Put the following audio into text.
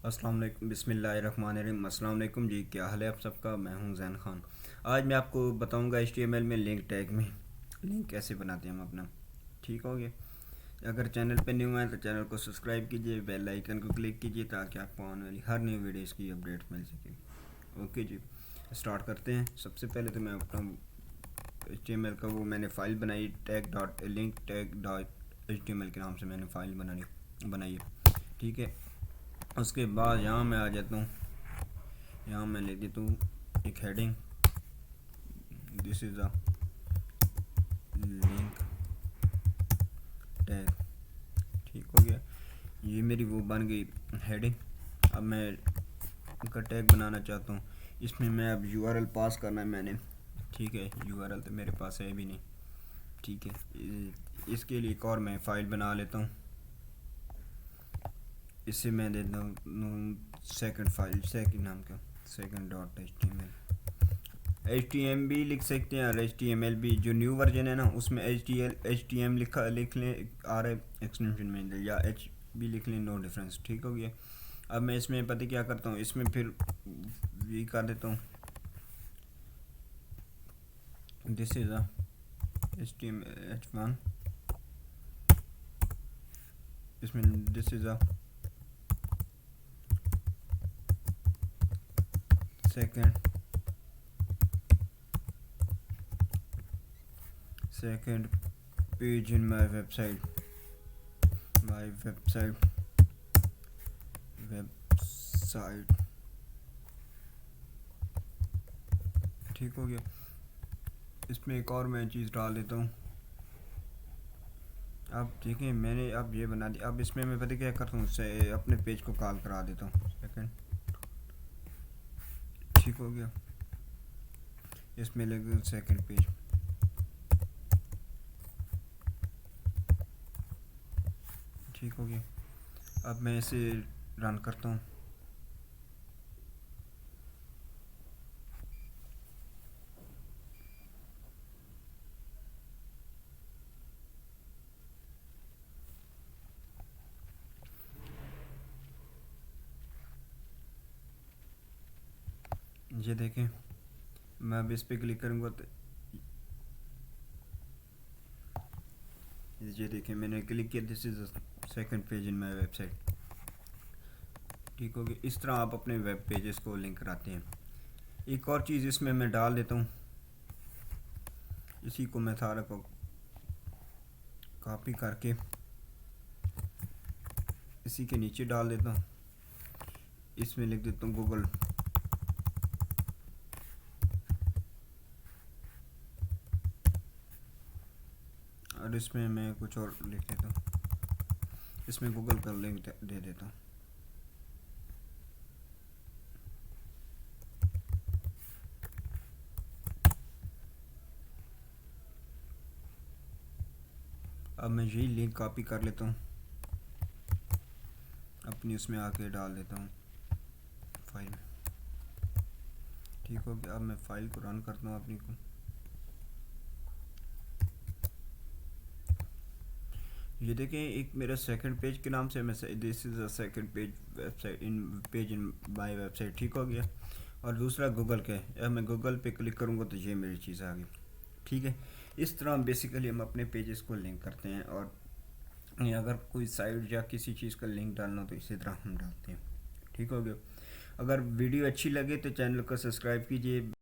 अस्सलाम वालेकुम, बिस्मिल्लाहिर्रहमानिर्रहीम। अस्सलाम वालेकुम जी, क्या हाल है आप सबका। मैं हूं जैन खान। आज मैं आपको बताऊंगा HTML में लिंक टैग में लिंक कैसे बनाते हैं हम अपना। ठीक हो गया। अगर चैनल पे न्यू है तो चैनल को सब्सक्राइब कीजिए, बेल आइकन को क्लिक कीजिए ताकि आपको आने वाली हर न्यू वीडियोस की अपडेट मिल सके। ओके जी, स्टार्ट करते हैं। सबसे पहले तो मैं अपना HTML का वो मैंने फ़ाइल बनाई, tag dot link tag dot HTML के नाम से मैंने फ़ाइल बनाई है। ठीक है। उसके बाद यहाँ मैं आ जाता हूँ। यहाँ मैं ले देता हूँ एक heading, this is a link tag. ठीक हो गया। ये मेरी वो बन गई हेडिंग। अब मैं इनका टैग बनाना चाहता हूँ। इसमें मैं अब URL पास करना है मैंने। ठीक है, URL तो मेरे पास है भी नहीं। ठीक है, इसके लिए एक और मैं फ़ाइल बना लेता हूँ। इससे मैं देता हूँ सेकंड फाइल, सेकंड नाम का सेकंड डॉट HTML भी लिख सकते हैं और HTML भी। जो न्यू वर्जन है ना उसमें HTML लिख लें, आ रहा है एक्सटेंशन में, या H भी लिख लें, नो डिफरेंस। ठीक हो गया। अब मैं इसमें पता क्या करता हूँ, इसमें फिर ये कर देता हूँ, this is a HTML H1। इसमें this is a second page in my website, website. ठीक हो गया। इसमें एक और मैं चीज़ डाल देता हूँ। अब देखिए मैंने अब ये बना दिया। अब इसमें मैं पता क्या करता हूँ, से अपने पेज को कॉल करा देता हूँ, सेकंड। ठीक हो गया। इसमें लगे सेकंड पेज। ठीक हो गया। अब मैं इसे रन करता हूँ। ये देखें, मैं अब इस पर क्लिक करूँगा तो ये देखें मैंने क्लिक किया, this is second page in my website. ठीक हो गया। इस तरह आप अपने वेब पेजेस को लिंक कराते हैं। एक और चीज़ इसमें मैं डाल देता हूँ, इसी को मैं सारा को कॉपी करके इसी के नीचे डाल देता हूँ। इसमें लिख देता हूँ गूगल। और इसमें मैं कुछ और लिख देता हूँ, इसमें गूगल का लिंक दे देता हूँ। अब मैं यही लिंक कॉपी कर लेता हूँ, अपनी उसमें आके डाल देता हूँ फाइल में। ठीक हो गया। अब मैं फाइल को रन करता हूँ अपनी को। ये देखें, एक मेरा सेकंड पेज के नाम से मैं this is a second page website in page in my website. ठीक हो गया। और दूसरा गूगल का है। अब मैं गूगल पे क्लिक करूँगा तो ये मेरी चीज़ आ गई। ठीक है। इस तरह बेसिकली हम अपने पेजेस को लिंक करते हैं। और अगर कोई साइट या किसी चीज़ का लिंक डालना तो इसी तरह हम डालते हैं। ठीक हो गया। अगर वीडियो अच्छी लगे तो चैनल को सब्सक्राइब कीजिए।